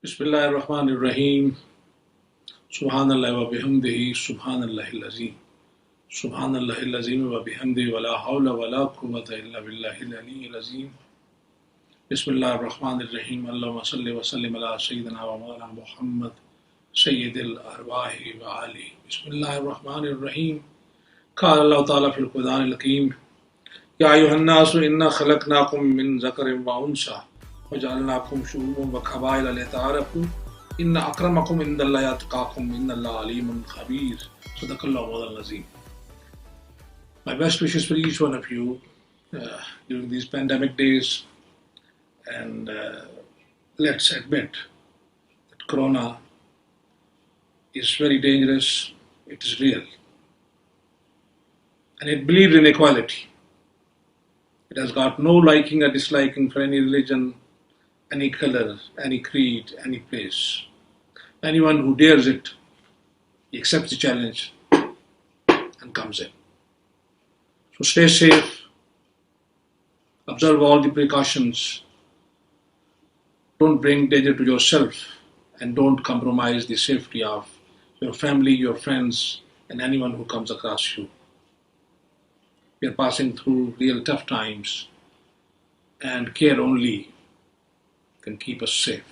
Bismillahir Rahmanir Rahim. Subhanallah wa bihamdihi. Subhanallahil Azim. Subhanallahil Azim wa bihamdihi wa la hawla wa la quwwata illa billahil aliyyil azim. Bismillahir Rahmanir Rahim. Allahumma salli wa sallim ala Sayyidina wa Mawlana Muhammad Sayyidil Arwahi wa Ali. Bismillahir Rahmanir Rahim. Qala Allah Ta'ala fil Quranil Hakim. Ya ayyuhan nasu inna khalaqnakum min zakarin wa unsa. وَجَعَلْنَاكُمْ شُعُوبًا وَقَبَائِلَ لِتَعَارَفُوا إِنَّ أَكْرَمَكُمْ عِندَ اللَّهِ أَتْقَاكُمْ إِنَّ اللَّهَ عَلِيمٌ خَبِيرٌ صدق الله مولانا العظيم. My best wishes for each one of you during these pandemic days, and let's admit that Corona is very dangerous, it is real, and it believes in equality. It has got no liking or disliking for any religion, any color, any creed, any place. Anyone who dares it, he accepts the challenge and comes in. So stay safe, observe all the precautions, don't bring danger to yourself, and don't compromise the safety of your family, your friends, and anyone who comes across you. We are passing through real tough times, and care only can keep us safe.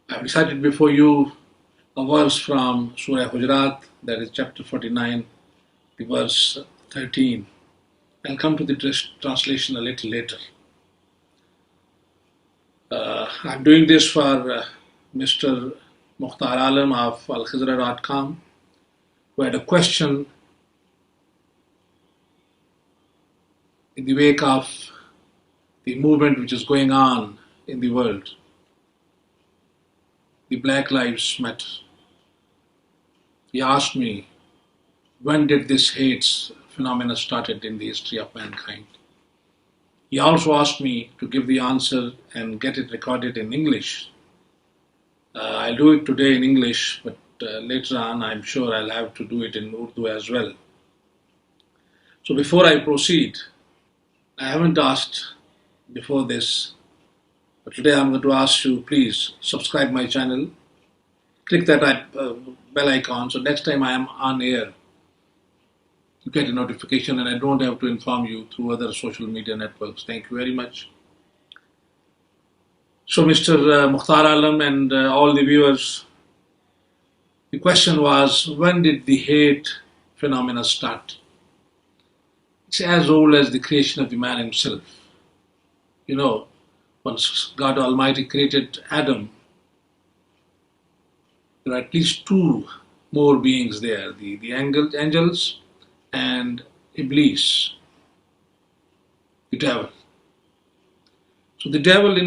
I have recited before you a verse from Surah Hujurat, that is chapter 49, the verse 13. I'll come to the translation a little later. I'm doing this for Mr. Mukhtar Alam of Al-Khizra.com, who had a question in the wake of the movement which is going on in the world, the Black Lives Matter. He asked me, when did this hate phenomena started in the history of mankind? He also asked me to give the answer and get it recorded in English. I'll do it today in English, but later on I'm sure I'll have to do it in Urdu as well. So before I proceed, I haven't asked before this, but today I'm going to ask you, please subscribe my channel, click that bell icon, so next time I am on air, you get a notification and I don't have to inform you through other social media networks. Thank you very much. So Mr. Mukhtar Alam and all the viewers, the question was, when did the hate phenomena start? It's as old as the creation of the man himself. You know, once God Almighty created Adam, there are at least two more beings there, the angels and Iblis, the devil. So the devil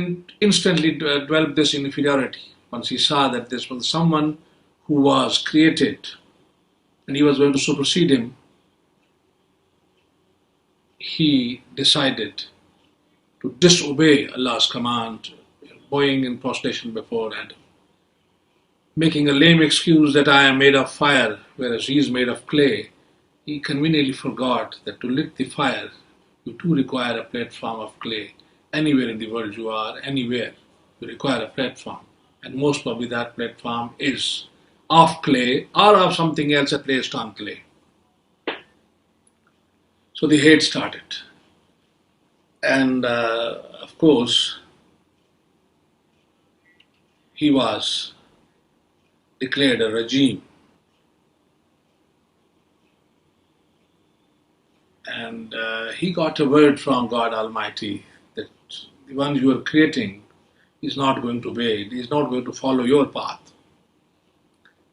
instantly developed this inferiority once he saw that this was someone who was created and he was going to supersede him. He decided to disobey Allah's command, bowing in prostration before Adam, making a lame excuse that I am made of fire, whereas he is made of clay. He conveniently forgot that to lit the fire, you too require a platform of clay. Anywhere in the world you are, anywhere, you require a platform. And most probably that platform is of clay or of something else placed on clay. So the hate started. And of course, he was declared a regime. And he got a word from God Almighty that the one you are creating is not going to obey, he is not going to follow your path.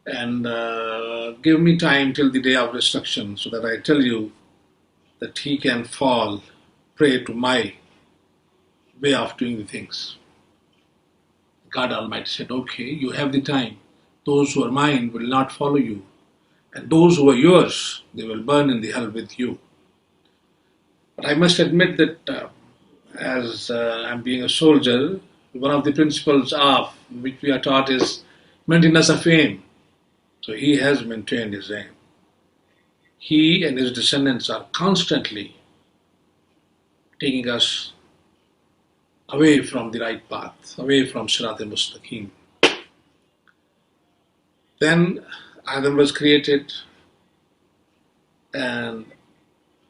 And give me time till the day of destruction so that I tell you that he can fall prey to my way of doing the things. God Almighty said, okay, you have the time. Those who are mine will not follow you, and those who are yours, they will burn in the hell with you. But I must admit that as I'm being a soldier, one of the principles of which we are taught is maintenance of aim. So he has maintained his aim. He and his descendants are constantly taking us away from the right path, away from Sırat al-Mustaqim. Then Adam was created, and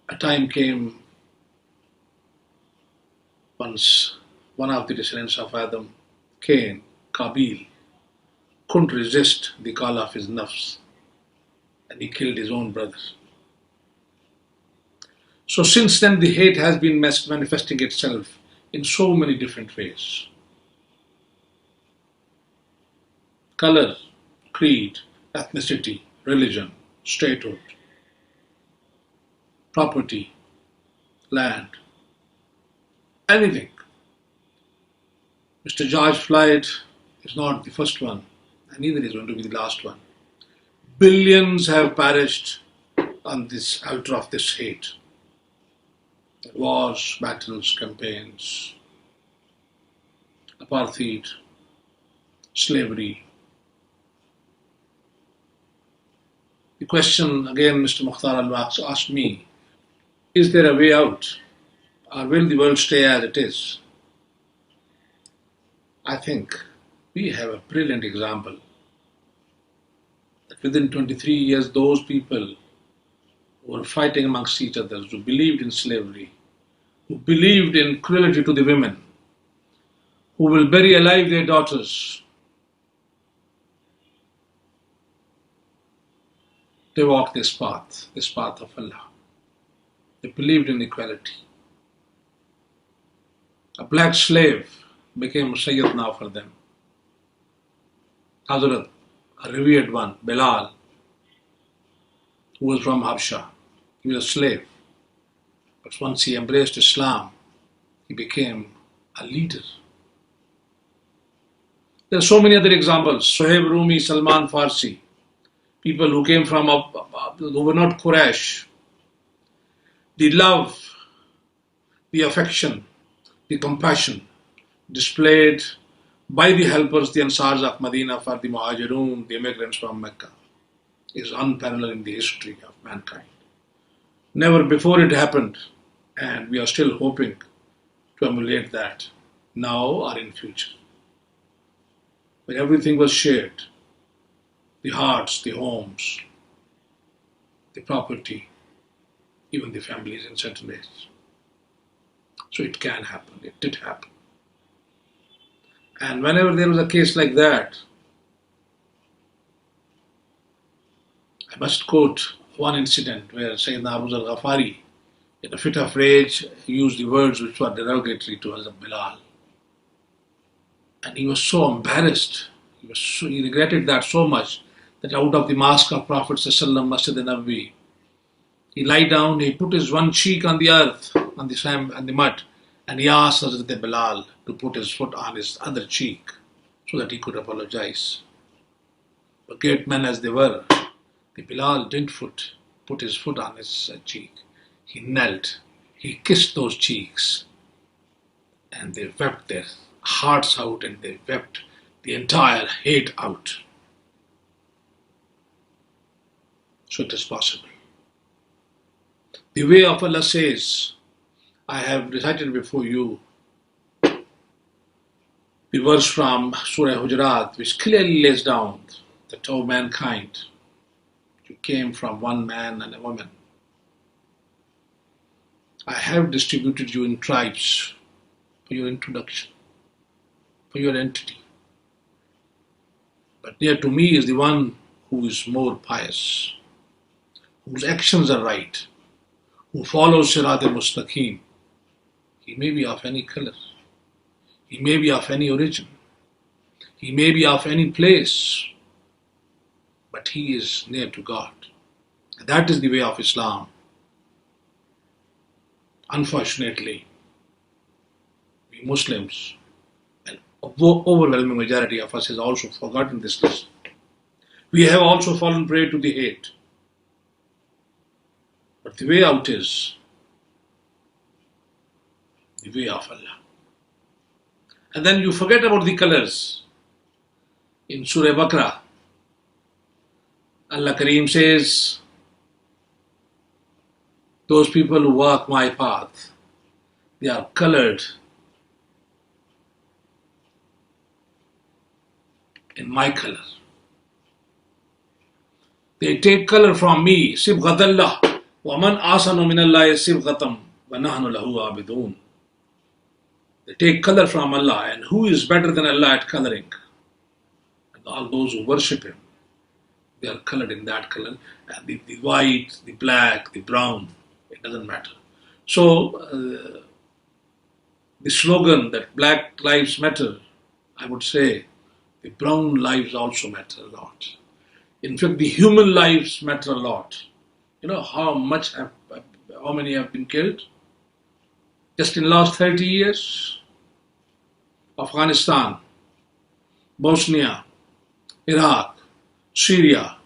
a time came once one of the descendants of Adam, Cain, Qabil, couldn't resist the call of his nafs, and he killed his own brother. So since then the hate has been manifesting itself in so many different ways. Color, creed, ethnicity, religion, statehood, property, land, anything. Mr. George Floyd is not the first one, and neither is going to be the last one. Billions have perished on this altar of this hate. Wars, battles, campaigns, apartheid, slavery. The question again Mr. Akhtar Nawaz asked me, is there a way out, or will the world stay as it is? I think we have a brilliant example that within 23 years those people who were fighting amongst each other, who believed in slavery, who believed in cruelty to the women, who will bury alive their daughters, they walked this path of Allah. They believed in equality. A black slave became Sayyid now for them. Hazrat, a revered one, Bilal, who was from Habsha. He was a slave. But once he embraced Islam, he became a leader. There are so many other examples. Suhaib Rumi, Salman Farsi, people who came from, who were not Quraysh. The love, the affection, the compassion displayed by the helpers, the Ansars of Medina for the Muhajirun, the immigrants from Mecca, is unparalleled in the history of mankind. Never before it happened, and we are still hoping to emulate that now or in future. When everything was shared, the hearts, the homes, the property, even the families in certain ways. So it can happen, it did happen. And whenever there was a case like that, I must quote one incident where Sayyidina Abu al-Ghafari, in a fit of rage, used the words which were derogatory to Hazrat Bilal. And he was so embarrassed, he regretted that so much, that out of the mosque of Prophet ﷺ, Masjid al-Nabawi, he lay down, he put his one cheek on the earth, on the sand and the mud, and he asked Hazrat Bilal to put his foot on his other cheek so that he could apologize. But great men as they were, the Bilal didn't put his foot on his cheek. He knelt, he kissed those cheeks, and they wept their hearts out, and they wept the entire hate out. So it is possible. The way of Allah says, I have recited before you the verse from Surah Hujurat, which clearly lays down that, O mankind, you came from one man and a woman. I have distributed you in tribes for your introduction, for your entity. But near to me is the one who is more pious, whose actions are right, who follows Sırat al-Mustaqim. He may be of any color, he may be of any origin, he may be of any place, but he is near to God. And that is the way of Islam. Unfortunately, we Muslims, an overwhelming majority of us has also forgotten this lesson. We have also fallen prey to the hate. But the way out is the way of Allah. And then you forget about the colors. In Surah Baqarah, Allah Kareem says, those people who walk my path, they are colored in my color. They take color from me. Sibghatallah. وَمَنْ آسَنُ مِنَ اللَّهِ سِبْغَةً وَنَحْنُ لَهُ عَابِدُونَ. They take color from Allah, and who is better than Allah at coloring? And all those who worship Him, they are colored in that color. And the white, the black, the brown, it doesn't matter. So, the slogan that Black Lives Matter, I would say, the brown lives also matter a lot. In fact, the human lives matter a lot. You know how many have been killed? Just in the last 30 years? Afghanistan, Bosnia, Iraq, Syria,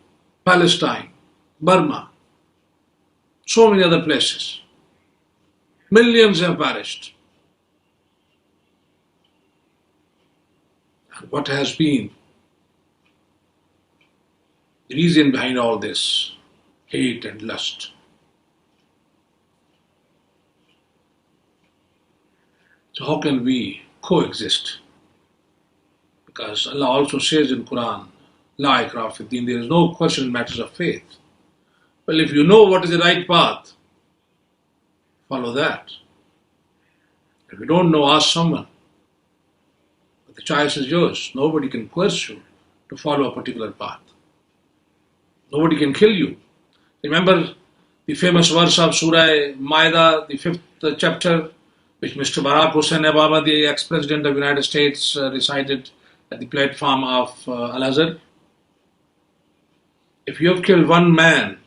Palestine, Burma, so many other places. Millions have perished. And what has been the reason behind all this? Hate and lust. So how can we coexist? Because Allah also says in Quran, La ikraha fi din, there is no question in matters of faith. Well, if you know what is the right path, follow that. If you don't know, ask someone. But the choice is yours. Nobody can coerce you to follow a particular path. Nobody can kill you. Remember the famous verse of Surah Maida, the 5th chapter, which Mr. Barack Hussein Obama, the ex-president of the United States, recited at the platform of Al-Azhar. If you have killed one man,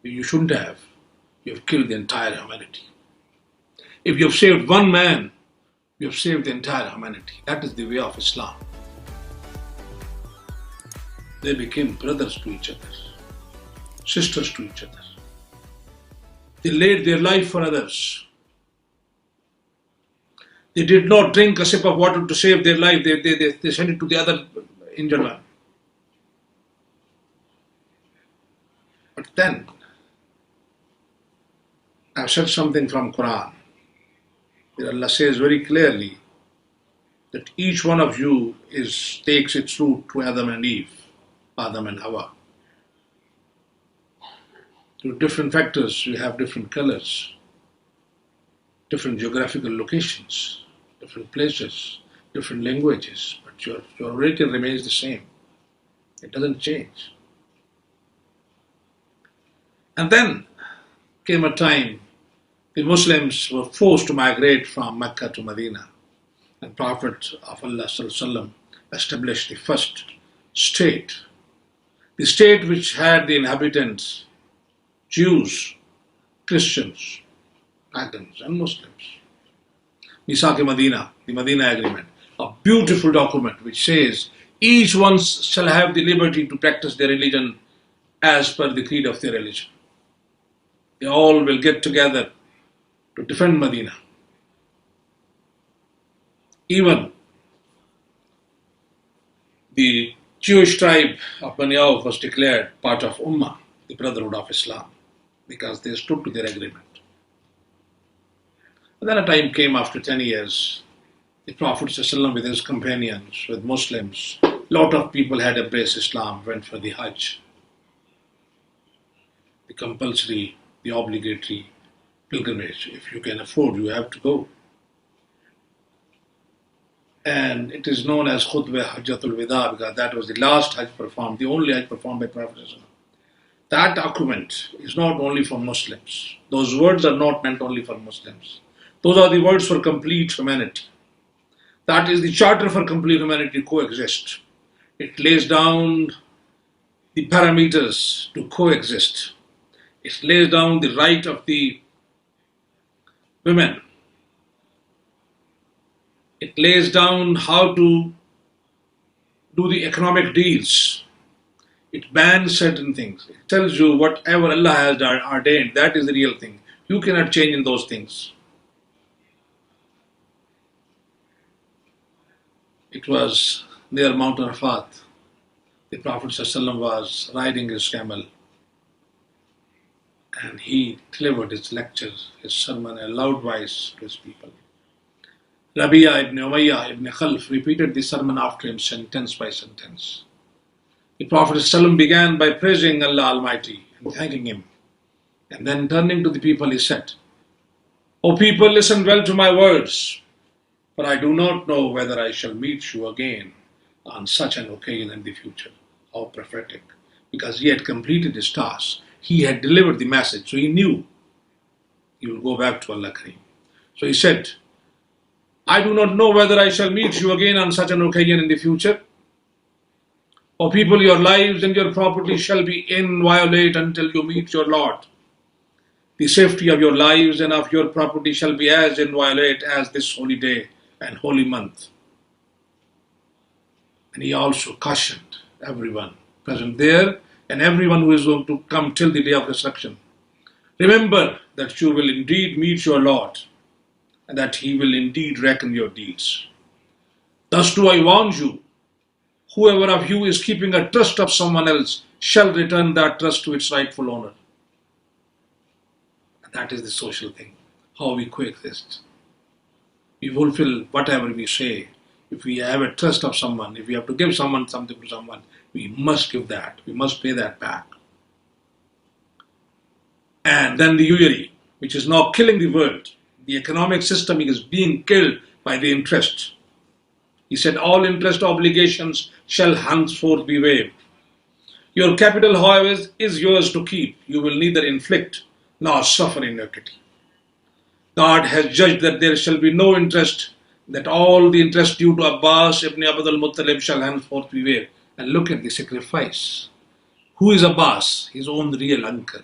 you shouldn't have. You have killed the entire humanity. If you have saved one man, you have saved the entire humanity. That is the way of Islam. They became brothers to each other, sisters to each other. They laid their life for others. They did not drink a sip of water to save their life. They sent it to the other injured one. But then, I've said something from Quran, where Allah says very clearly that each one of you takes its root to Adam and Eve, Adam and Hawa. Through different factors, we have different colors, different geographical locations, different places, different languages, but your origin remains the same. It doesn't change. And then came a time the Muslims were forced to migrate from Mecca to Medina, and Prophet of Allah ﷺ established the first state, the state which had the inhabitants Jews, Christians, pagans and Muslims. Misaq-e-Medina, the Medina Agreement, a beautiful document which says each one shall have the liberty to practice their religion as per the creed of their religion. They all will get together to defend Medina. Even the Jewish tribe of Bani Auf was declared part of Ummah, the Brotherhood of Islam, because they stood to their agreement. And then a time came after 10 years, the Prophet ﷺ with his companions, with Muslims, a lot of people had embraced Islam, went for the Hajj, the compulsory, the obligatory pilgrimage. If you can afford, you have to go. And it is known as Khutbah Hajjatul Wida, because that was the last Hajj performed, the only Hajj performed by Prophet ﷺ. That document is not only for Muslims. Those words are not meant only for Muslims. Those are the words for complete humanity. That is the charter for complete humanity to coexist. It lays down the parameters to coexist. It lays down the right of the women. It lays down how to do the economic deals. It bans certain things. It tells you whatever Allah has ordained, that is the real thing. You cannot change in those things. It was near Mount Arafat. The Prophet ﷺ was riding his camel, and he delivered his lecture, his sermon in a loud voice to his people. Rabi'a ibn Umayyah ibn Khalf repeated the sermon after him sentence by sentence. The Prophet ﷺ began by praising Allah Almighty and thanking Him. And then turning to the people, he said, O people, listen well to my words, for I do not know whether I shall meet you again on such an occasion in the future. How prophetic. Because he had completed his task. He had delivered the message, so he knew he will go back to Allah Kareem. So he said, I do not know whether I shall meet you again on such an occasion in the future. O people, your lives and your property shall be inviolate until you meet your Lord. The safety of your lives and of your property shall be as inviolate as this holy day and holy month. And he also cautioned everyone present there and everyone who is going to come till the day of resurrection. Remember that you will indeed meet your Lord and that He will indeed reckon your deeds. Thus do I warn you, whoever of you is keeping a trust of someone else shall return that trust to its rightful owner. And that is the social thing, how we coexist. We fulfill whatever we say. If we have a trust of someone, if we have to give someone something to someone, we must give that. We must pay that back. And then the usury, which is now killing the world. The economic system is being killed by the interest. He said, all interest obligations shall henceforth be waived. Your capital, however, is yours to keep. You will neither inflict nor suffer iniquity. God has judged that there shall be no interest, that all the interest due to Abbas ibn Abd al-Muttalib shall henceforth be waived. And look at the sacrifice. Who is Abbas? His own real uncle.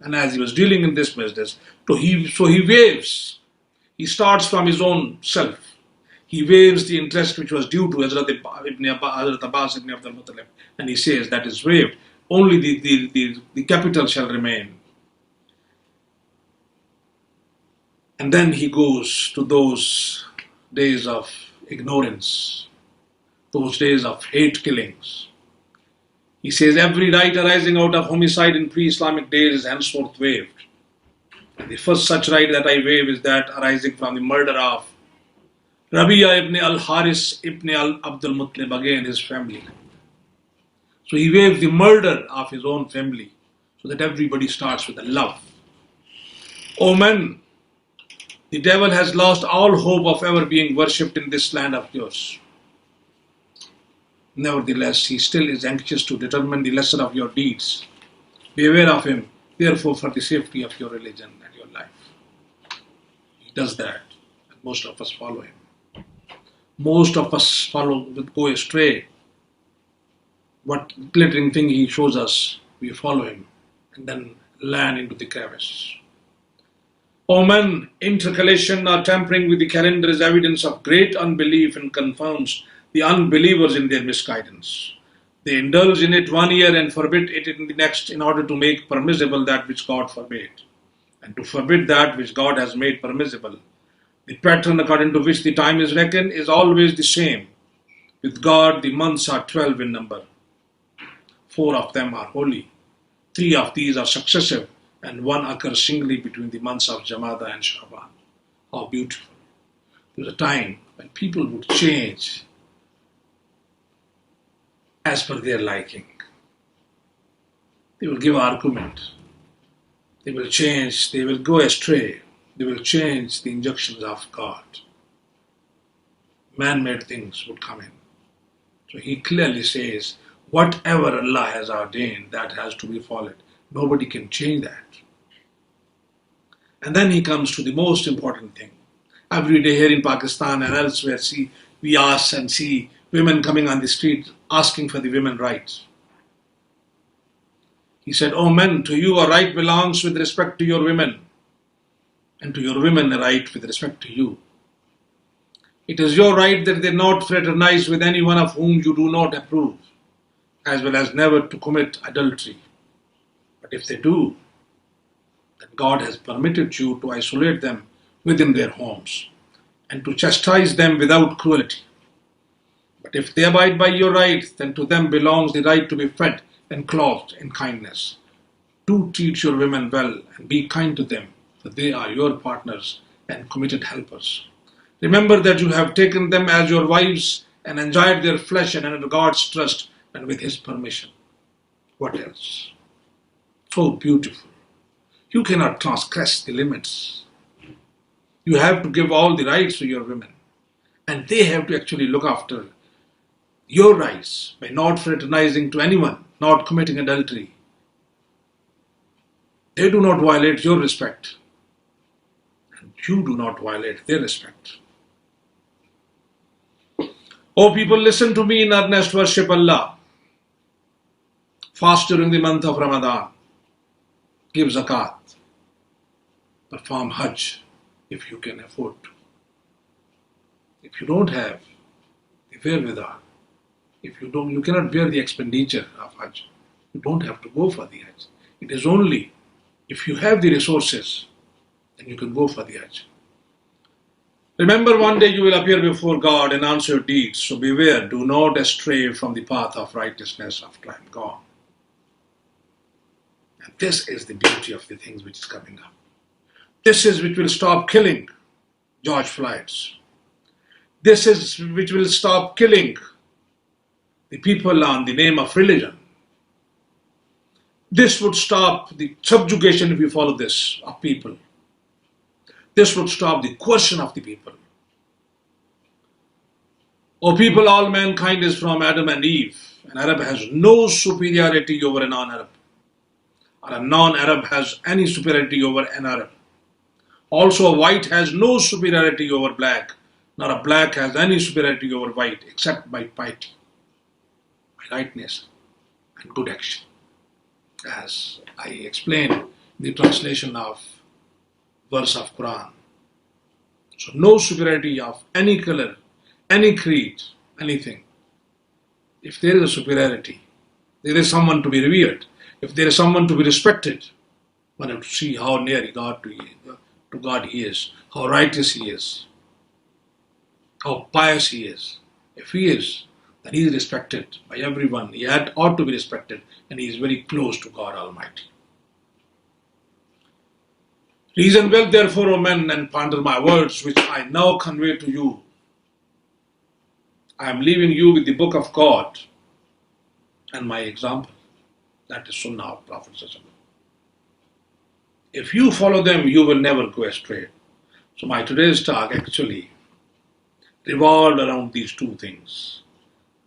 And as he was dealing in this business, so he waives. He starts from his own self. He waives the interest which was due to Hazrat Abbas ibn Abd al-Muttalib. And he says that is waived. Only the capital shall remain. And then he goes to those days of ignorance, those days of hate killings. He says every right arising out of homicide in pre-Islamic days is henceforth waived. And the first such right that I waive is that arising from the murder of Rabi'a ibn al-Haris ibn Abdul Muttalib, again his family. So he waives the murder of his own family so that everybody starts with a love. O men, the devil has lost all hope of ever being worshipped in this land of yours. Nevertheless, he still is anxious to determine the lesson of your deeds. Beware of him, therefore, for the safety of your religion and your life. He does that, and most of us follow him. Most of us go astray. What glittering thing he shows us, we follow him, and then land into the crevice. O men, intercalation or tampering with the calendar is evidence of great unbelief and confounds the unbelievers in their misguidance. They indulge in it 1 year and forbid it in the next in order to make permissible that which God forbade, and to forbid that which God has made permissible. The pattern according to which the time is reckoned is always the same. With God, the months are 12 in number. 4 of them are holy. 3 of these are successive, and 1 occurs singly between the months of Jamada and Shaban. How beautiful. There was a time when people would change as per their liking. They will give argument. They will change, they will go astray. They will change the injunctions of God. Man-made things would come in. So he clearly says, whatever Allah has ordained, that has to be followed. Nobody can change that. And then he comes to the most important thing. Every day here in Pakistan and elsewhere, we ask and see women coming on the street asking for the women's rights. He said, O men, to you a right belongs with respect to your women, and to your women a right with respect to you. It is your right that they not fraternize with anyone of whom you do not approve, as well as never to commit adultery. But if they do, then God has permitted you to isolate them within their homes and to chastise them without cruelty. But if they abide by your right, then to them belongs the right to be fed and clothed in kindness. Do treat your women well and be kind to them, for they are your partners and committed helpers. Remember that you have taken them as your wives and enjoyed their flesh and under God's trust and with His permission. What else? So beautiful. You cannot transgress the limits. You have to give all the rights to your women. And they have to actually look after your rights by not fraternizing to anyone, not committing adultery. They do not violate your respect. And you do not violate their respect. O people, listen to me in earnest, worship Allah. Fast during the month of Ramadan. Give zakat. Perform Hajj if you can afford to. If you don't have the wherewithal, if you don't, you cannot bear the expenditure of Hajj. You don't have to go for the Hajj. It is only if you have the resources, then you can go for the Hajj. Remember, one day you will appear before God and answer your deeds. So beware, do not astray from the path of righteousness after I am gone. And this is the beauty of the things which is coming up. This is which will stop killing George Floyds. This is which will stop killing the people on the name of religion. This would stop the subjugation, if you follow this, of people. This would stop the coercion of the people. O people, all mankind is from Adam and Eve. An Arab has no superiority over a non-Arab. Or a non-Arab has any superiority over an Arab. Also, a white has no superiority over black, nor a black has any superiority over white, except by piety, by rightness, and good action. As I explained the translation of verse of Quran. So no superiority of any color, any creed, anything. If there is a superiority, there is someone to be revered. If there is someone to be respected, one has to see how near God to God he is, how righteous he is, how pious he is. If he is, then he is respected by everyone. He ought to be respected, and he is very close to God Almighty. Reason well, therefore, O men, and ponder my words, which I now convey to you. I am leaving you with the book of God and my example. That is Sunnah of Prophet. If you follow them, you will never go astray. So my today's talk actually revolved around these two things.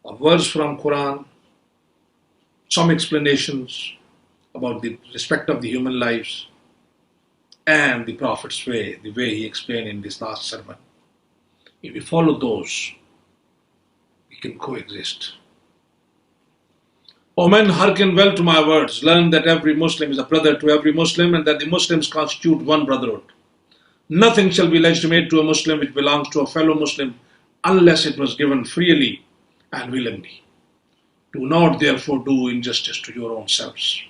A verse from Quran, some explanations about the respect of the human lives, and the Prophet's way, the way he explained in this last sermon. If we follow those, we can coexist. O men, hearken well to my words. Learn that every Muslim is a brother to every Muslim, and that the Muslims constitute one brotherhood. Nothing shall be legitimate to a Muslim which belongs to a fellow Muslim unless it was given freely and willingly. Do not therefore do injustice to your own selves.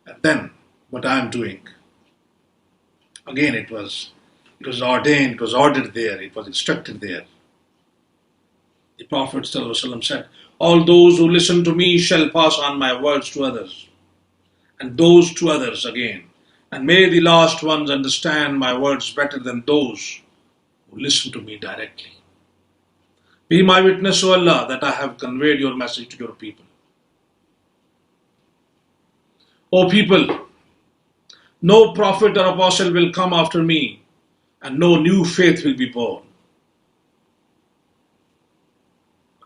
And then, what I am doing, again it was ordained, it was ordered there, it was instructed there. The Prophet ﷺ said, all those who listen to me shall pass on my words to others, and those to others again. And may the last ones understand my words better than those who listen to me directly. Be my witness, O Allah, that I have conveyed your message to your people. O people, no prophet or apostle will come after me, and no new faith will be born.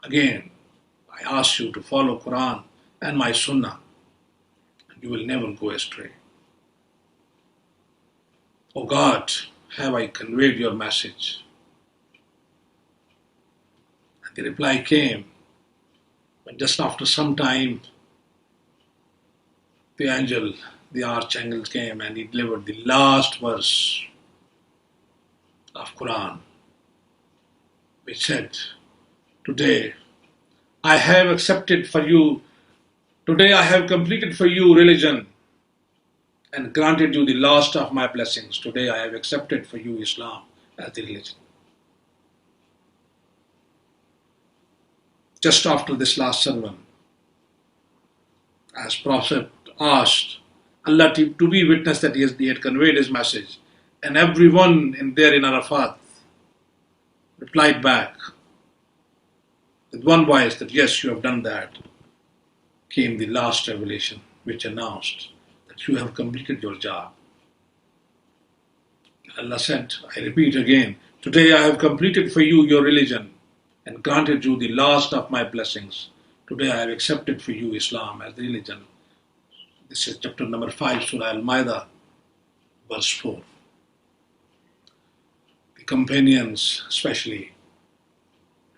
Again, I ask you to follow Quran and my Sunnah, and you will never go astray. O God, have I conveyed your message? And the reply came when just after some time, the archangel came and he delivered the last verse of Quran, which said, today I have accepted for you, today I have completed for you religion and granted you the last of my blessings. Today I have accepted for you Islam as the religion. Just after this last sermon, as Prophet asked Allah to be witness that he had conveyed his message, and everyone in Arafat replied back with one voice that yes, you have done that, came the last revelation which announced that you have completed your job. Allah said, I repeat again, today I have completed for you your religion and granted you the last of my blessings. Today I have accepted for you Islam as the religion. This is chapter number 5, Surah Al-Ma'idah, verse 4. The companions, especially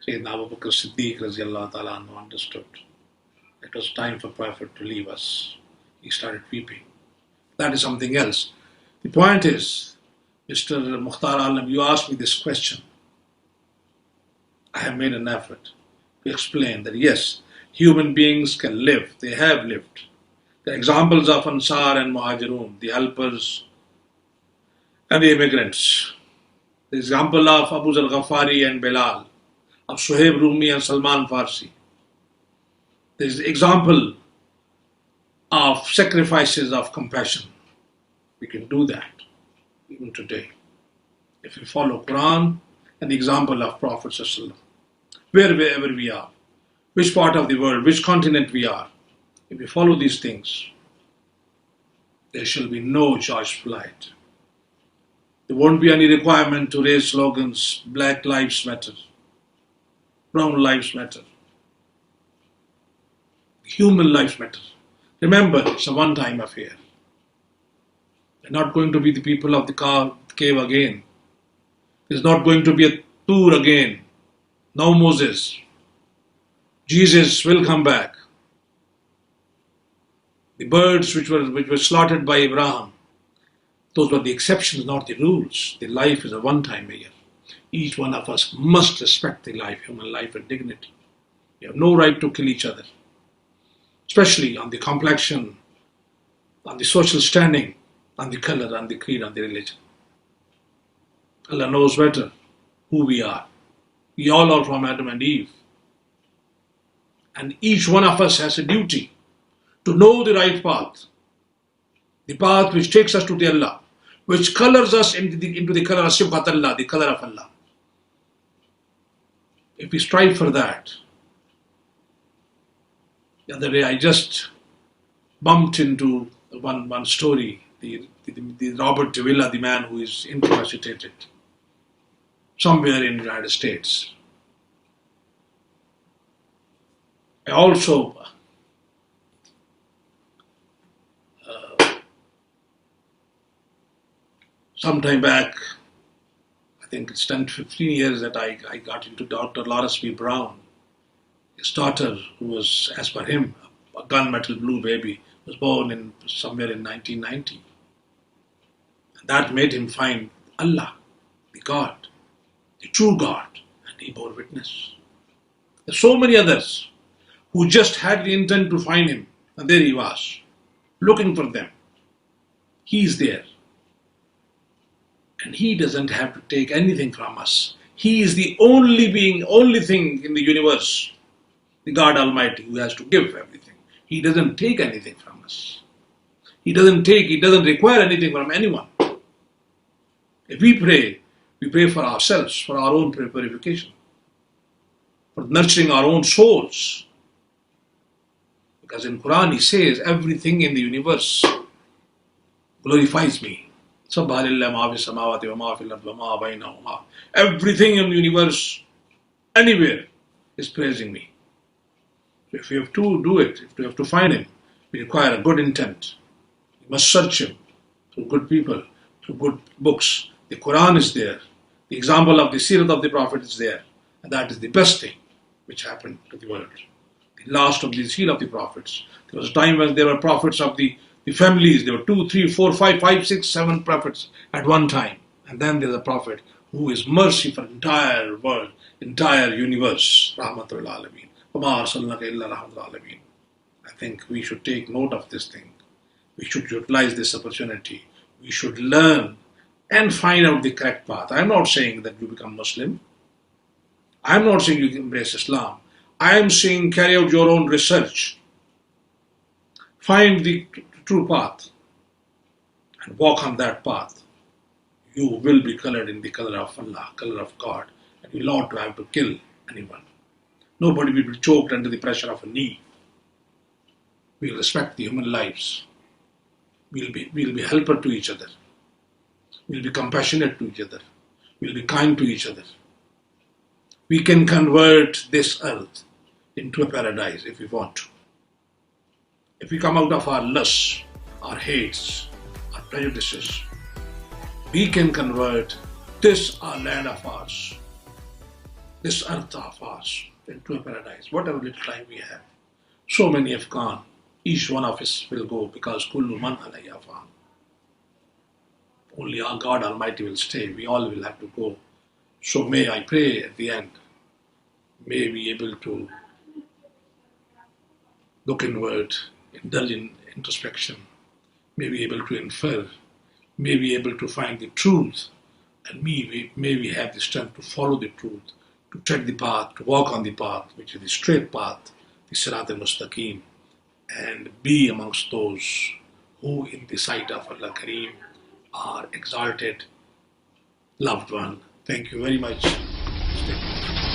Sayyidina Abu Bakr Siddiq Radiallahu Ta'ala anhu, understood it was time for Prophet to leave us. He started weeping. That is something else. The point is, Mr. Mukhtar Alam, you asked me this question. I have made an effort to explain that yes, human beings can live. They have lived. The examples of Ansar and Muhajirun, the helpers and the immigrants. The example of Abu Zar Ghafari and Bilal, of Suhaib Rumi and Salman Farsi. There is the example of sacrifices of compassion. We can do that even today. If we follow Quran and the example of Prophet ﷺ, wherever we are, which part of the world, which continent we are, if we follow these things, there shall be no George Floyd. There won't be any requirement to raise slogans, Black Lives Matter, Brown Lives Matter, Human Lives Matter. Remember, it's a one-time affair. They're not going to be the people of the cave again. There's not going to be a tour again. No Moses. Jesus will come back. The birds which were slaughtered by Abraham, those were the exceptions, not the rules. The life is a one-time year. Each one of us must respect the life, human life and dignity. We have no right to kill each other, especially on the complexion, on the social standing, on the color, on the creed, on the religion. Allah knows better who we are. We all are from Adam and Eve. And each one of us has a duty to know the right path, the path which takes us to the Allah, which colors us into the color of Sibghat Allah, the color of Allah. If we strive for that. The other day I just bumped into one story, the Robert de Villa, the man who is incapacitated somewhere in the United States. I also sometime back, I think it's 10 to 15 years that I got into Dr. Lawrence B. Brown. His daughter, who was, as per him, a gunmetal blue baby, was born somewhere in 1990. And that made him find Allah, the God, the true God, and he bore witness. There are so many others who just had the intent to find him, and there he was, looking for them. He is there. And he doesn't have to take anything from us. He is the only being, only thing in the universe, the God Almighty, who has to give everything. He doesn't take anything from us. He doesn't require anything from anyone. If we pray for ourselves, for our own purification, for nurturing our own souls. Because in Quran he says, everything in the universe glorifies me. Everything in the universe, anywhere, is praising me. If we have to do it, if we have to find him, we require a good intent. We must search him through good people, through good books. The Quran is there. The example of the Sirat of the Prophet is there. And that is the best thing which happened to the world. The last of the seal of the prophets. There was a time when there were prophets of the families. There were 2, 3, 4, 5, 5, 6, 7 prophets at one time. And then there's a prophet who is mercy for entire world, entire universe. Rahmatul Alameen. I think we should take note of this thing. We should utilize this opportunity. We should learn and find out the correct path. I'm not saying that you become Muslim. I'm not saying you embrace Islam. I am saying carry out your own research. Find the true path and walk on that path. You will be colored in the color of Allah, color of God, and You're allowed to have to kill anyone. Nobody will be choked under the pressure of a knee. We'll respect the human lives. We'll be helper to each other. We'll be compassionate to each other. We'll be kind to each other. We can convert this earth into a paradise if we want to. If we come out of our lusts, our hates, our prejudices, we can convert this our land of ours, this earth of ours, into a paradise. Whatever little time we have. So many have gone. Each one of us will go because kullu man alayha fan. Only our God Almighty will stay. We all will have to go. So may I pray at the end, may we be able to look inward, indulge in introspection, may we be able to infer, may we be able to find the truth, and may we have the strength to follow the truth, to tread the path, to walk on the path, which is the straight path, the Sırat al-Mustaqim, and be amongst those who in the sight of Allah Kareem are exalted, loved one. Thank you very much. Stay tuned.